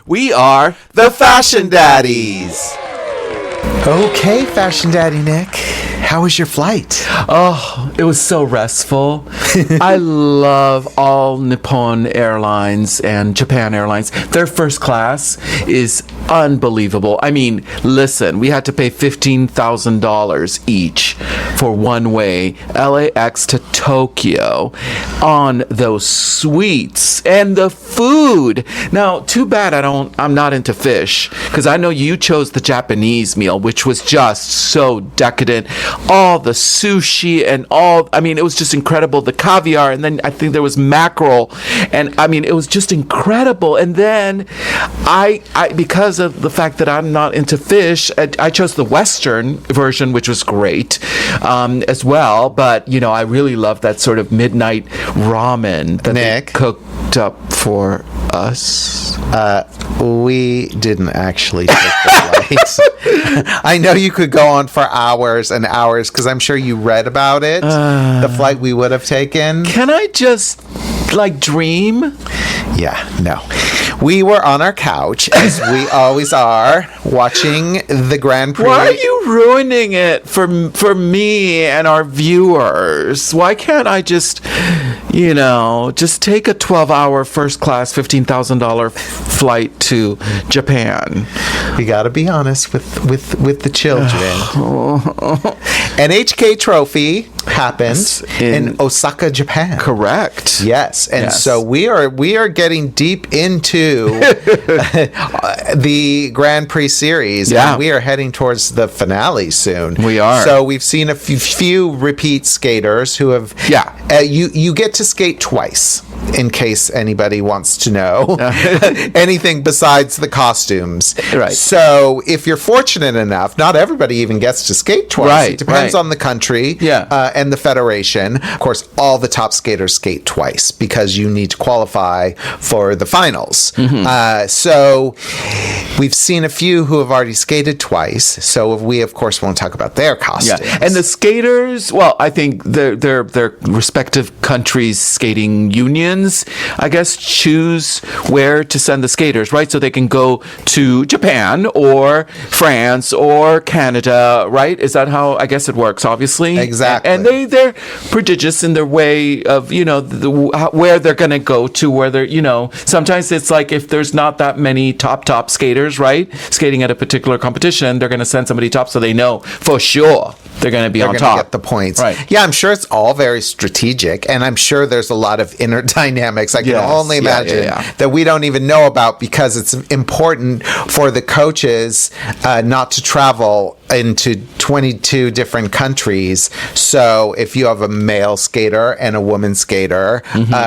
We are the Fashion Daddies. Okay, Fashion Daddy Nick, how was your flight? Oh, it was so restful. I love all Nippon Airlines and Japan Airlines. Their first class is unbelievable. I mean, listen, we had to pay $15,000 each for one way LAX to Tokyo on those suites and the food. Now, too bad I'm not into fish, because I know you chose the Japanese meal, which was just so decadent. All the sushi and it was just incredible. The caviar, and then I think there was mackerel, and I mean, it was just incredible. And then I because of the fact that I'm not into fish, I chose the Western version, which was great as well. But I really love that sort of midnight ramen that Nick, they cooked up for us. We didn't actually take the flight. I know you could go on for hours and hours, because I'm sure you read about it. The flight we would have taken. Can I just dream? Yeah, no. We were on our couch, as we always are, watching the Grand Prix. Why are you ruining it for me and our viewers? Why can't I just take a 12-hour first-class $15,000 flight to Japan? We got to be honest with the children. NHK Trophy happens in Osaka, Japan. Correct. Yes, and so we are getting deep into the Grand Prix series. Yeah. And we are heading towards the finale soon. We are. So we've seen a few repeat skaters who have. Yeah. You get to skate twice, in case anybody wants to know anything besides the costumes. Right. So if you're fortunate enough, not everybody even gets to skate twice. Right. It depends on the country. Yeah. And the federation. Of course, all the top skaters skate twice, because you need to qualify for the finals. Mm-hmm. So we've seen a few who have already skated twice. So we, of course, won't talk about their costumes. Yeah. And the skaters, well, I think their respective countries' skating unions, I guess, choose where to send the skaters, right? So they can go to Japan or France or Canada, right? Is that how, I guess, it works, obviously? Exactly. And they're prodigious in their way of, where they're going to go to, where they're, sometimes it's like if there's not that many top skaters, right, skating at a particular competition, they're going to send somebody top so they know for sure they're going to be on top. Get the points. Right. Yeah, I'm sure it's all very strategic, and I'm sure there's a lot of inner dynamics. I can only imagine that we don't even know about, because it's important for the coaches not to travel into 22 different countries. So if you have a male skater and a woman skater,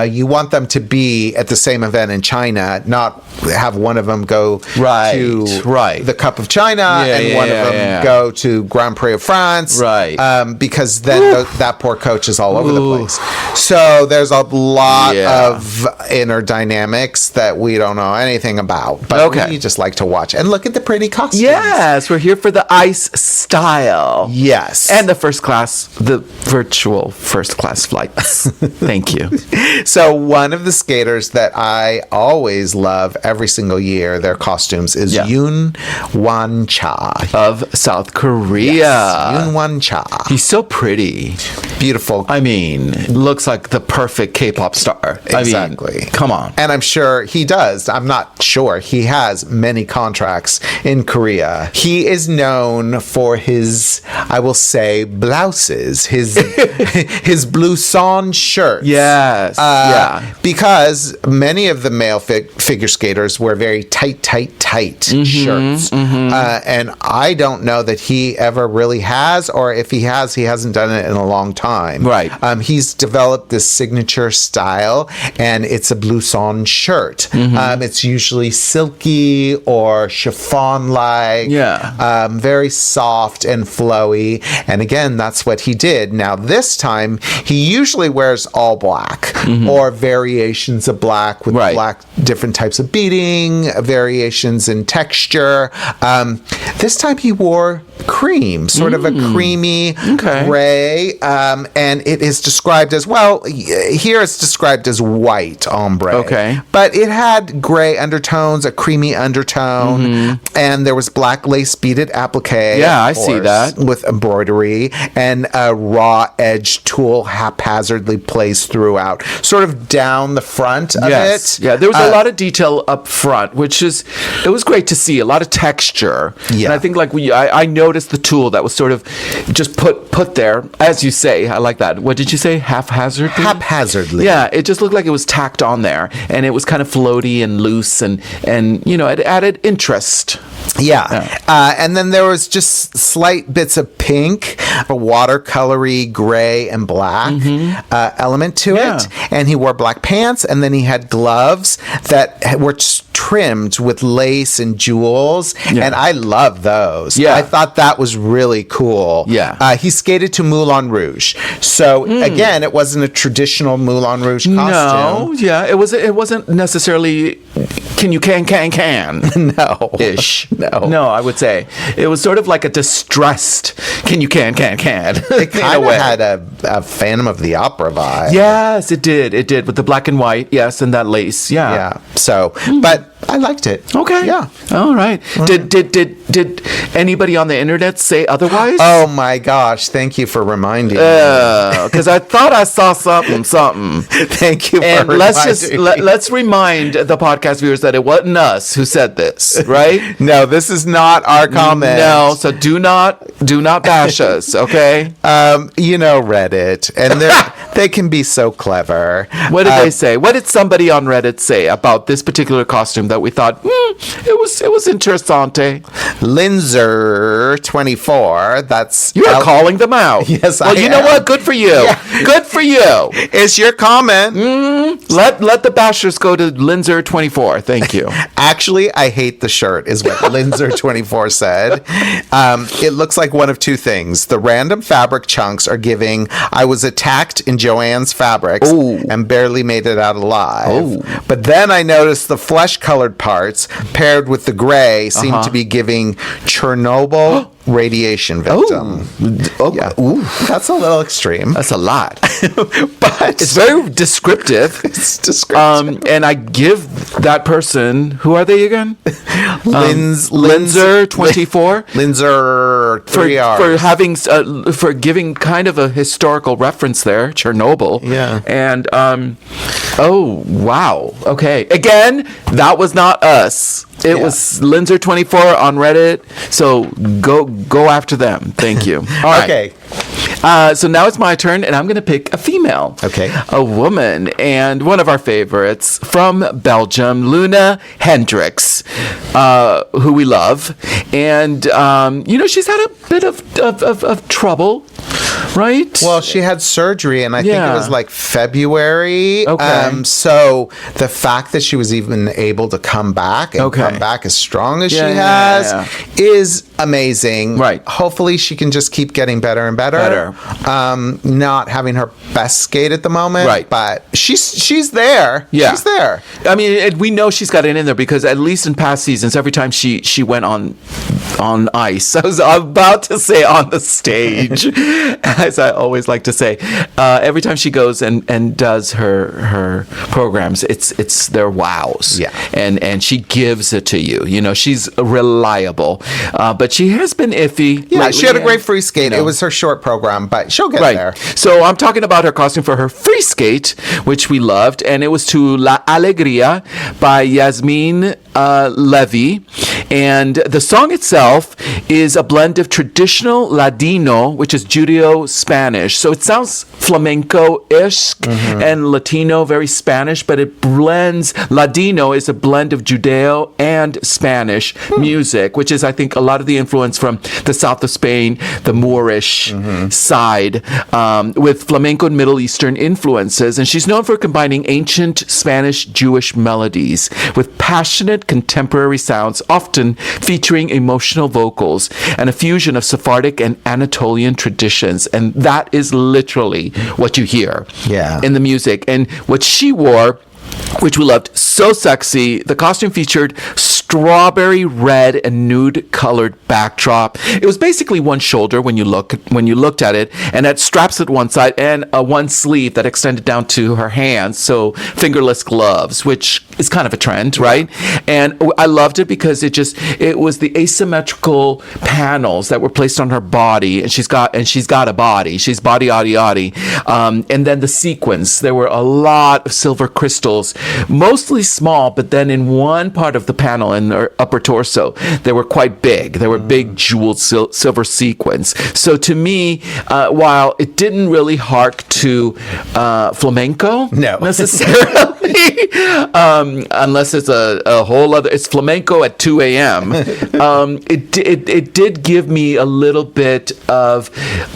you want them to be at the same event in China, not have one of them go to the Cup of China and one of them go to Grand Prix of France. Right. Because then that poor coach is all over the place. So there's a lot of inner dynamics that we don't know anything about. But we just like to watch and look at the pretty costumes. Yes, we're here for the ice style. Yes. And the virtual first class flights. Thank you. So one of the skaters that I always love every single year, their costumes, is Jun-hwan Cha of South Korea. Yes, Jun-hwan Cha. He's so pretty. Beautiful. I mean, looks like the perfect K-pop star. Exactly. I mean, come on. And I'm sure he does. I'm not sure. He has many contracts in Korea. He is known for his, I will say, blouses, his blouson shirts. Yes. Because many of the male figure skaters wear very tight shirts. And I don't know that he ever really has, or if he has, he hasn't done it in a long time. Right. He's developed this signature style, and it's a blouson shirt. It's usually silky or chiffon-like. Yeah. Very soft and flowy. And again, that's what he did. Now, this time, he usually wears all black or variations of black with black, different types of beading, variations in texture. This time he wore cream, sort of a creamy gray. And it is described as, well, here it's described as white ombre. Okay. But it had gray undertones, a creamy undertone, and there was black lace beaded applique. Yeah, I see that. With embroidery and a raw edge tool haphazardly placed throughout, sort of down the front of it. Yeah, there was a lot of detail up front, which is, it was great to see, a lot of texture. Yeah. And I think I noticed the tool that was sort of just put there, as you say. I like that. What did you say? Haphazardly? Haphazardly. Yeah, it just looked like it was tacked on there, and it was kind of floaty and loose, and it added interest. Yeah. And then there was just slight bits of pink, a watercolory gray and black element to it. And he wore black pants, and then he had gloves that were trimmed with lace and jewels. And I love those. I thought that was really cool. He skated to Moulin Rouge. So again, it wasn't a traditional Moulin Rouge costume. No, it wasn't necessarily can no ish. No, I would say it was sort of like a distressed can It kind of had a Phantom of the Opera vibe. Yes, it did with the black and white. Yes, and that lace. Yeah. So, but I liked it. Okay. Yeah. All right. Did anybody on the internet say otherwise? Oh my gosh! Thank you for reminding me. Because I thought I saw something. Thank you. And let's remind the podcast viewers that it wasn't us who said this, right? No, this is not our comment. No, so do not bash us, okay? Reddit, and they can be so clever. What did they say? What did somebody on Reddit say about this particular costume that we thought it was interessante? Linzer 24. That's you are calling them out. Yes, well, you know what? Good for you. Yeah. Good for you. It's your comment. Let the bashers go to Linzer 24. Thank you. Actually, I hate the shirt, is what Linzer 24 said. It looks like one of two things. The random fabric chunks are giving, I was attacked in Joanne's fabrics and barely made it out alive. But then I noticed the flesh-colored parts paired with the gray seem to be giving Chernobyl radiation victim. That's a little extreme. That's a lot. But it's very descriptive. It's descriptive. And I give that person, who are they again? Linzer 24. Linzer 3 R's. For having for giving kind of a historical reference there, Chernobyl. Yeah. And oh wow. Okay. Again, that was not us. It was Linzer 24 on Reddit. So go after them. Thank you. All right. Okay. So now it's my turn, and I'm going to pick a female. Okay. A woman, and one of our favorites from Belgium, Loena Hendrickx, who we love. And, she's had a bit of trouble, right? Well, she had surgery, and I think it was like February. Okay. So the fact that she was even able to come back and come back as strong as she has is amazing. Right. Hopefully she can just keep getting better and better. Not having her best skate at the moment. Right. But she's there. Yeah. She's there. I mean, we know she's got it in there because at least in past seasons, every time she went on ice, I was about to say on the stage, as I always like to say, every time she goes and does her programs, they're wows. Yeah. And she gives it to you. She's reliable. But she has been iffy. Yeah, lately, she had a great free skate. It was her short program, but she'll get there. So I'm talking about her costume for her free skate, which we loved, and it was to La Alegría by Yasmin Levy. And the song itself is a blend of traditional Ladino, which is Judeo-Spanish. So it sounds flamenco-ish and Latino, very Spanish, but it blends. Ladino is a blend of Judeo and Spanish music, which is, I think, a lot of the influence from the south of Spain, the Moorish side, with flamenco and Middle Eastern influences. And she's known for combining ancient Spanish Jewish melodies with passionate contemporary sounds, often featuring emotional vocals and a fusion of Sephardic and Anatolian traditions. And that is literally what you hear in the music. And what she wore, which we loved, so sexy. The costume featured strawberry red and nude colored backdrop. It was basically one shoulder when you looked at it, and had straps at one side and one sleeve that extended down to her hands, so fingerless gloves, which is kind of a trend, right? And I loved it because it was the asymmetrical panels that were placed on her body, and she's got a body. She's body, and then the sequins. There were a lot of silver crystals, mostly small, but then in one part of the panel in her upper torso, they were quite big. They were big jeweled silver sequins. So to me, while it didn't really hark to flamenco, necessarily, unless it's a whole other, it's flamenco at 2 a.m. It did give me a little bit of,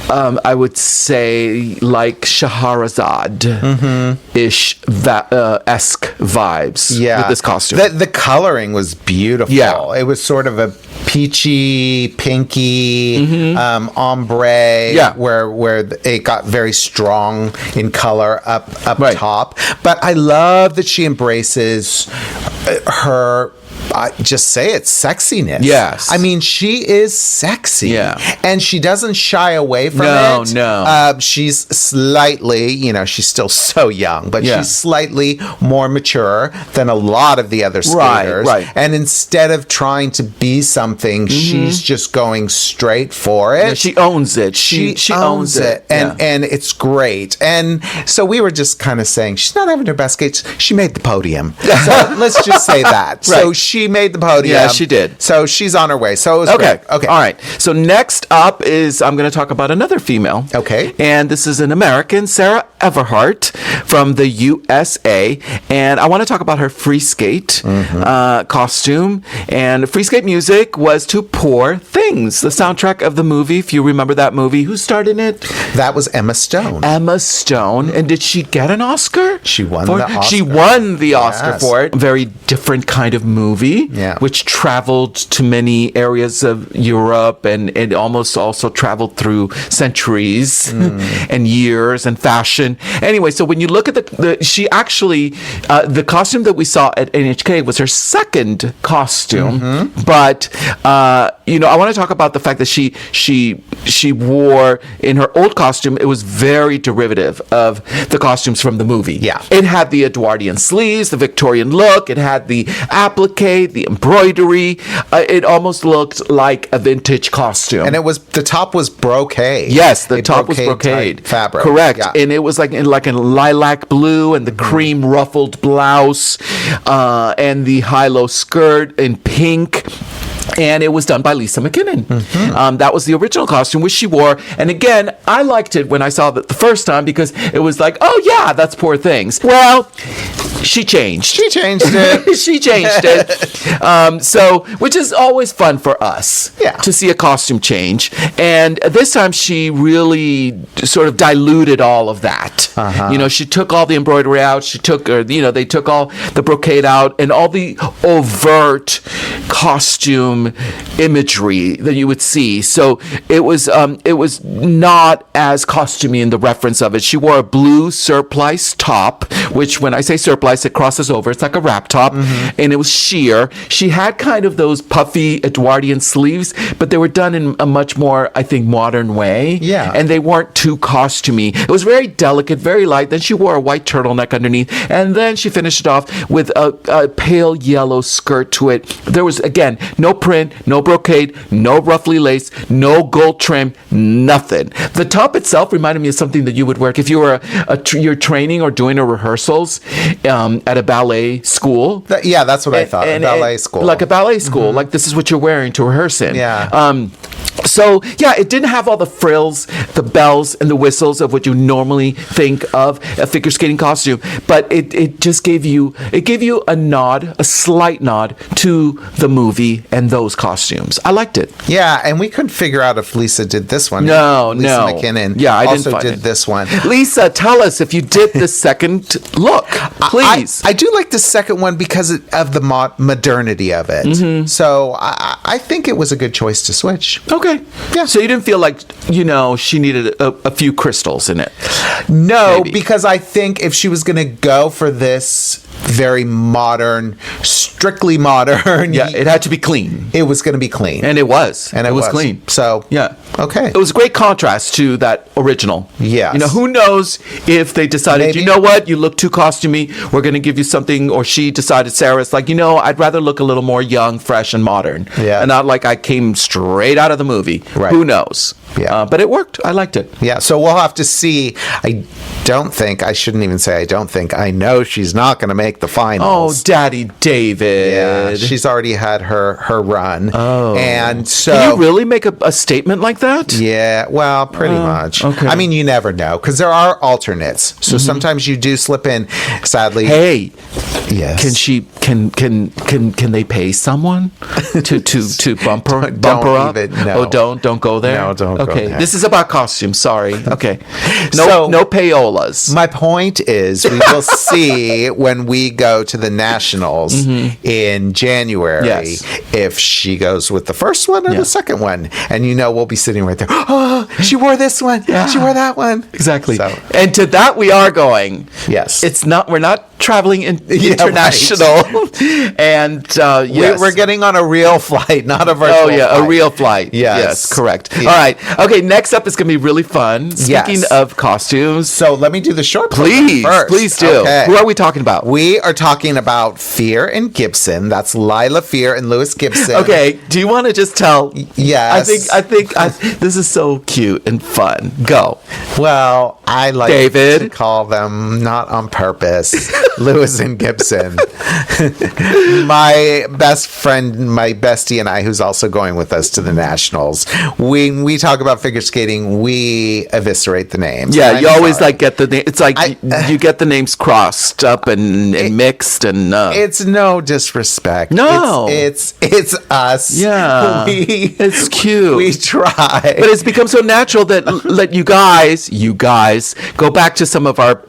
I would say, like Shahrazad-ish esque vibes with this costume. The coloring was beautiful. Yeah. It was sort of a peachy, pinky, ombre, where it got very strong in color up top. But I love that she embraces her, just say it, sexiness. Yes. I mean, she is sexy. Yeah. And she doesn't shy away from it. No. She's slightly, she's still so young, but she's slightly more mature than a lot of the other skaters. Right. And instead of trying to be something, she's just going straight for it. Yeah, she owns it. She owns it. And it's great. And so we were just kind of saying, she's not having her best skates. She made the podium. So let's just say that. Right. So she made the podium. Yeah, she did. So she's on her way. So it was great. Okay. All right. So next up is, I'm going to talk about another female. Okay. And this is an American, Sarah Everhart from the USA. And I want to talk about her free skate costume. And free skate music was to Poor Things, the soundtrack of the movie. If you remember that movie, who starred in it? That was Emma Stone. And did she get an Oscar? She won the Oscar. She won the Oscar for it. Very different kind of movie, which traveled to many areas of Europe, and it almost also traveled through centuries and years and fashion. Anyway, so when you look at she actually, the costume that we saw at NHK was her second costume, but I want to talk about the fact that she wore, in her old costume, it was very derivative of the costumes from the movie. Yeah. It had the Edwardian sleeves, the Victorian look, it had the applique, the embroidery. It almost looked like a vintage costume. And the top was brocade. Yes, the top was brocade fabric. Correct. Yeah. And it was like a lilac blue, and the cream ruffled blouse, and the high-low skirt in pink. And it was done by Lisa McKinnon. That was the original costume, which she wore. And again, I liked it when I saw it the first time, because it was like, oh yeah, that's Poor Things. Well, she changed. She changed it. She changed it. Which is always fun for us to see a costume change. And this time she really sort of diluted all of that. She took all the embroidery out. They took all the brocade out, and all the overt costume imagery that you would see. So it was not as costumey in the reference of it. She wore a blue surplice top, which when I say surplice, it crosses over. It's like a wrap top, and it was sheer. She had kind of those puffy Edwardian sleeves, but they were done in a much more, I think, modern way. Yeah. And they weren't too costumey. It was very delicate, very light. Then she wore a white turtleneck underneath, and then she finished it off with a pale yellow skirt to it. There was, again, no print, no brocade, no roughly laced, no gold trim, nothing. The top itself reminded me of something that you would wear if you were you're training or doing a rehearsals at a ballet school. That's what I thought. A ballet school. Like a ballet school. Like this is what you're wearing to rehearse in. Yeah. So, it didn't have all the frills, the bells, and the whistles of what you normally think of a figure skating costume, but it just gave you a slight nod to the movie and those costumes. I liked it. Yeah, and we couldn't figure out if Lisa did this one. No. Lisa McKinnon I also didn't find did this one. Lisa, tell us if you did the second look, please. I do like the second one because of the modernity of it. So I think it was a good choice to switch. Okay. Yeah. So you didn't feel like, she needed a few crystals in it? No, Maybe. because I think if she was going to go for this very modern, strictly modern. Yeah, it had to be clean. It was going to be clean. And it was. And it was clean. So, yeah. Okay. It was a great contrast to that original. Yes. You know, who knows if they decided, you know what, you look too costumey, we're going to give you something, or she decided, Sarah's like, I'd rather look a little more young, fresh, and modern. Yeah. And not like I came straight out of the movie. Right. Who knows? Yeah. But it worked. I liked it. Yeah. So we'll have to see. I shouldn't even say I don't think. I know she's not going to make the finals. Oh, Daddy David. Yeah. She's already had her run. Oh. And so. Can you really make a statement like that? Yeah. Well, pretty much. Okay. I mean, you never know, because there are alternates. So sometimes you do slip in, sadly. Hey. Yes. Can they pay someone to bump her up? No. Oh, don't go there. No, don't go there. This is about costumes. Sorry. Okay. No payolas. My point is, we will see when we go to the nationals in January if she goes with the first one or the second one, and we'll be sitting right there. Oh, she wore this one. Yeah. She wore that one. Exactly. So. And to that we are going. Yes. We're not traveling international. Right. And yes. We're getting on a real flight, not a virtual flight. A real flight. Yes, correct. Yeah. All right. Okay, next up is going to be really fun. Speaking of costumes. So let me do the short Please do. Okay. Who are we talking about? We are talking about Fear and Gibson. That's Lila Fear and Louis Gibson. Okay, do you want to just tell? Yes. I think this is so cute and fun. Go. Well, I like David. to call them, not on purpose, Louis and Gibson. My best friend, my bestie and I, who's also going with us to the nationals, when we talk about figure skating, we eviscerate the names. Yeah, you always get the name. It's like you get the names crossed up and mixed, and it's no disrespect. No, it's us. Yeah, it's cute. We try, but it's become so natural that let you guys go back to some of our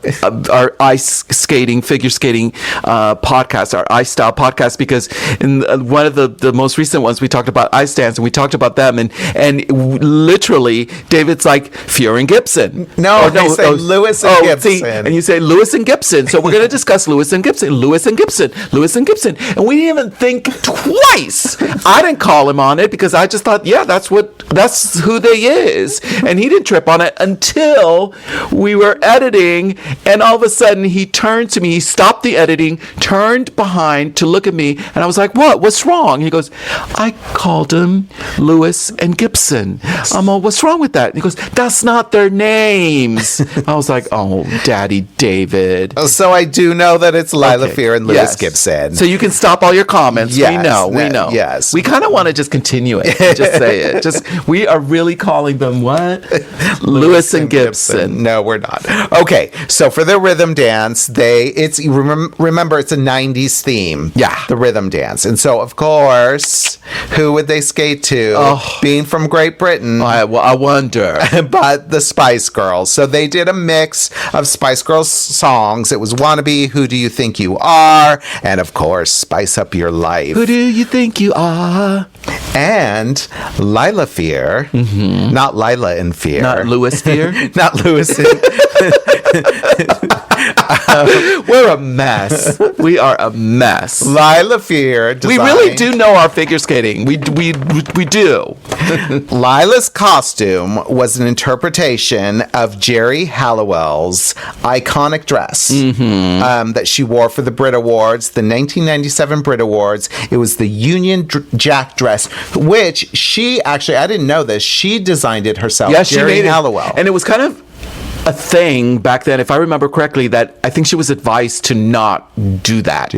ice skating, figure skating podcasts, our ice style podcasts, because in one of the most recent ones we talked about ice dance, and we talked about them, and literally David's like Fear and Gibson. No, say Louis and Gibson. See, and you say Louis and Gibson. So we're going to discuss Louis and Gibson, and we didn't even think twice. I didn't call him on it because I just thought, that's who they is, and he didn't trip on it until we were editing, and all of a sudden he turned to me, he stopped the editing, turned behind to look at me, and I was like, what's wrong? He goes, I called him Louis and Gibson. What's wrong with that? And he goes, that's not their names. I was like, oh, Daddy David. So I do know that it's Lila Fear and Louis Gibson. So you can stop all your comments. Yes, we know. Yes. We kind of want to just continue it. Just say it. We are really calling them what? Louis and Gibson. No, we're not. Okay, so for the rhythm dance, remember it's a 90s theme. Yeah. The rhythm dance. And so, of course, who would they skate to? Oh. Being from Great Britain. I wonder. But the Spice Girls. So they did a mix of Spice Girls songs. It was Wannabe, Who Do You Think You Are? And, of course, Spice Up Your Life. Who do you think you are? And Lila Fear. Mm-hmm. Not Lila in Fear. Not Louis Fear? Not Louis in we're a mess. We are a mess. Lila Fear designed. We really do know our figure skating. We do. Lila's costume was an interpretation of Jerry Halliwell's iconic dress that she wore for the Brit Awards, the 1997 Brit Awards. It was the Union Jack dress, which she actually, I didn't know this, she designed it herself. Yeah, Jerry she made Halliwell. It. And it was kind of a thing back then, if I remember correctly, that I think she was advised to not do that,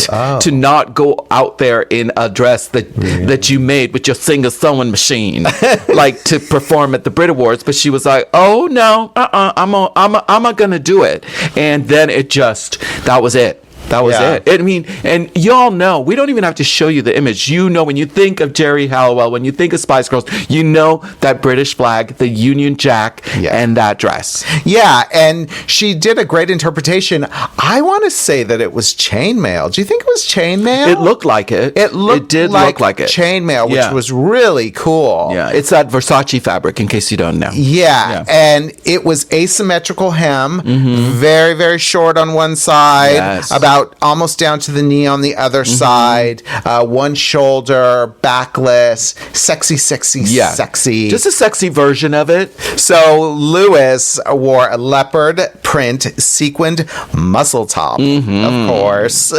to not go out there in a dress that you made with your singer-sewing machine, like to perform at the Brit Awards. But she was like, "Oh no, I'm gonna do it," and then that was it. That was it. I mean, and y'all know, we don't even have to show you the image. You know, when you think of Jerry Halliwell, when you think of Spice Girls, you know that British flag, the Union Jack, and that dress. Yeah, and she did a great interpretation. I want to say that it was chainmail. Do you think it was chainmail? It looked like it. It did look like it. Chainmail, which was really cool. Yeah, it's that Versace fabric, in case you don't know. Yeah, and it was asymmetrical hem, very, very short on one side, about about almost down to the knee on the other side, one shoulder, backless, sexy, sexy. Just a sexy version of it. So Louis wore a leopard print sequined muscle top, of course,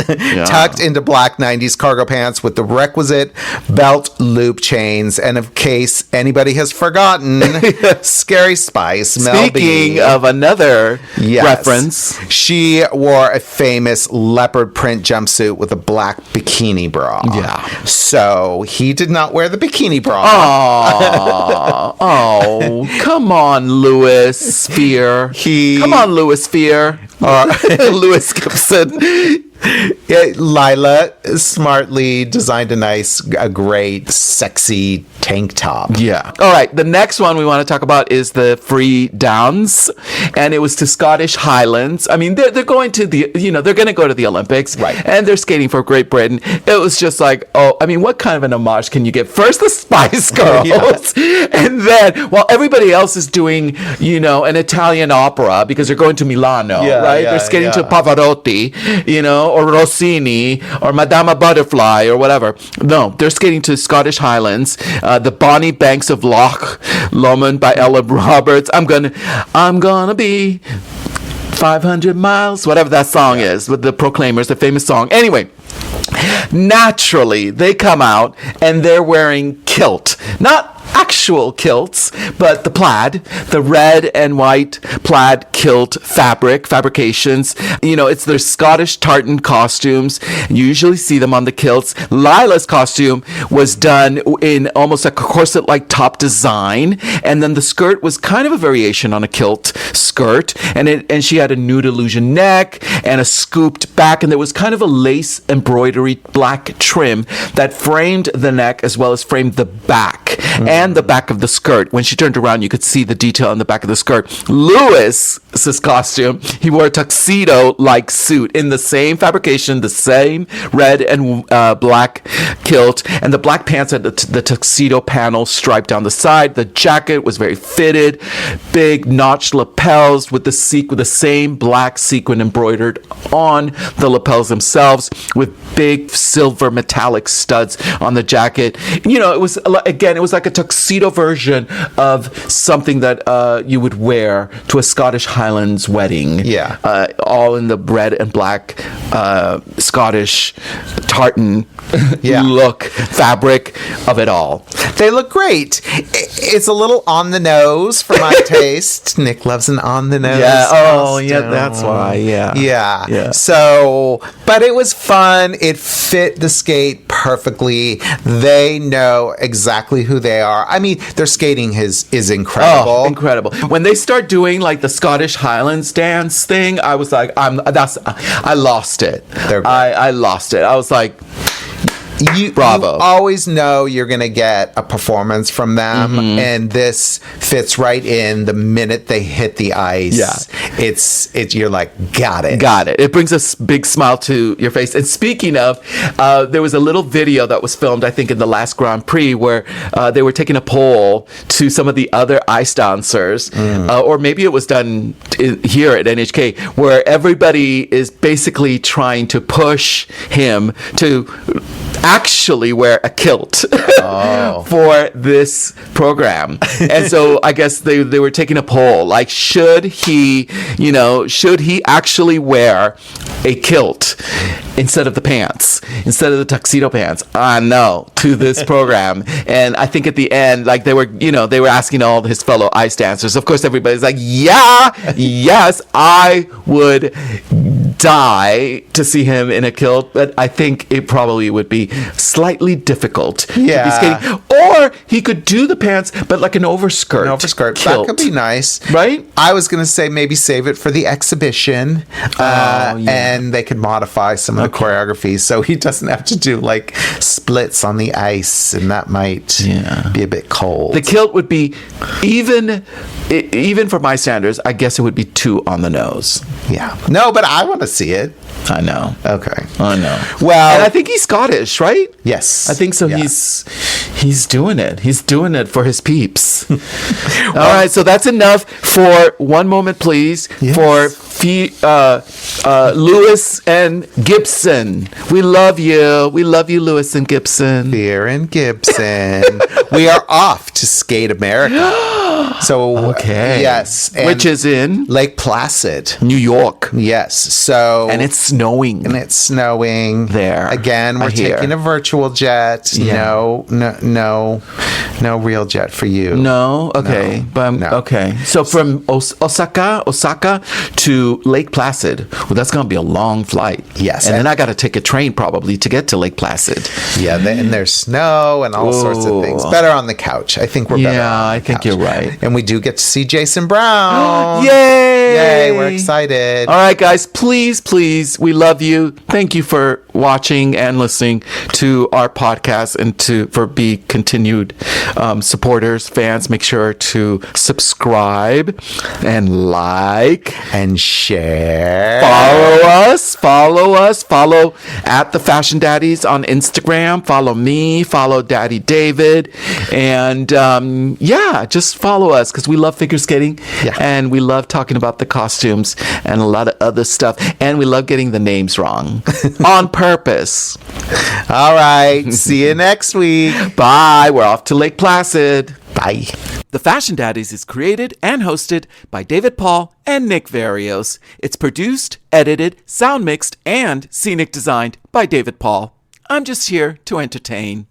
tucked into black 90s cargo pants with the requisite belt loop chains. And in case anybody has forgotten, Scary Spice, Mel B. Speaking of another reference, she wore a famous leopard print jumpsuit with a black bikini bra. Yeah. So he did not wear the bikini bra. Oh, come on, Louis Fear. Come on, Louis Fear. Louis Gibson. Lila smartly designed a great, sexy tank top. Yeah. All right. The next one we want to talk about is the free downs, and it was to Scottish Highlands. I mean, they're going to they're going to go to the Olympics, right? And they're skating for Great Britain. It was just like, I mean, what kind of an homage can you get? First, the Spice Girls, and then while everybody else is doing, an Italian opera because they're going to Milano, right? They're skating to Pavarotti, or Rossini or Madama Butterfly or whatever. No, they're skating to Scottish Highlands, the Bonnie Banks of Loch Lomond by Ella Roberts. I'm gonna be 500 miles, whatever that song is, with the Proclaimers, the famous song. Anyway, naturally, they come out and they're wearing kilt. Not actual kilts, but the plaid, the red and white plaid kilt fabrications. It's their Scottish tartan costumes. You usually see them on the kilts. Lila's costume was done in almost like a corset-like top design, and then the skirt was kind of a variation on a kilt skirt, and she had a nude illusion neck and a scooped back, and there was kind of a lace embroidery black trim that framed the neck as well as framed the back and the back of the skirt. When she turned around, you could see the detail on the back of the skirt. Louis's costume, he wore a tuxedo-like suit in the same fabrication, the same red and black kilt, and the black pants had the tuxedo panel striped down the side. The jacket was very fitted, big notched lapels with the same black sequin embroidered on the lapels themselves, with big silver metallic studs on the jacket. It was like a tuxedo version of something that you would wear to a Scottish Highlands wedding. Yeah. All in the red and black Scottish tartan look, fabric of it all. They look great. It's a little on the nose for my taste. Nick loves an on the nose. Yeah. costume. Yeah, that's why. Yeah. So, but it was fun. It fit the skate perfectly. They know exactly who they are. I mean, their skating is incredible. Oh, incredible. When they start doing like the Scottish Highlands dance thing, I was like, I lost it. I lost it. I was like, bravo. You always know you're going to get a performance from them, and this fits right in the minute they hit the ice. Yeah. It's you're like, got it. It brings a big smile to your face. And speaking of, there was a little video that was filmed, I think, in the last Grand Prix where they were taking a poll to some of the other ice dancers, or maybe it was done here at NHK, where everybody is basically trying to push him to actually wear a kilt for this program. And so I guess they were taking a poll, like, should he actually wear a kilt instead of the pants, instead of the tuxedo pants? No, to this program. And I think at the end, like, they were asking all his fellow ice dancers. Of course, everybody's like, yes, I would die to see him in a kilt, but I think it probably would be slightly difficult to be skating. Or he could do the pants, but like an overskirt. Kilt. That could be nice. Right? I was going to say maybe save it for the exhibition, and they could modify some of the choreography so he doesn't have to do like splits on the ice, and that might be a bit cold. The kilt would be, even for my standards, I guess it would be too on the nose. Yeah. No, but I want to see it. I know. Okay. I know. Well, and I think he's Scottish, right? Yes. I think so. Yeah. He's doing it. He's doing it for his peeps. All right. So that's enough for one moment, please. Yes. For Lewis and Gibson. We love you. We love you, Lewis and Gibson. Fear and Gibson. We are off to Skate America. So, okay. Yes. Which is in Lake Placid, New York. Yes. So, and it's snowing. There. Again, we're taking a virtual jet. Yeah. No real jet for you. No? Okay. No. But okay. So from Osaka to Lake Placid. Well, that's going to be a long flight. Yes. And then I got to take a train probably to get to Lake Placid. Yeah, and there's snow and all sorts of things. Better on the couch. I think we're better on the couch. Yeah, I think you're right. And we do get to see Jason Brown. Yay! Yay, we're excited. All right, guys, please, we love you. Thank you for watching and listening to our podcast and for be continued supporters, fans. Make sure to subscribe and like and share. Follow at the Fashion Daddies on Instagram. Follow me, follow Daddy David, and just follow us because we love figure skating and we love talking about the costumes and a lot of other stuff, and we love getting the names wrong on purpose. All right, see you next week. Bye. We're off to Lake Placid. Bye. The Fashion Daddies is created and hosted by David Paul and Nick Varios. It's produced, edited, sound mixed, and scenic designed by David Paul. I'm just here to entertain.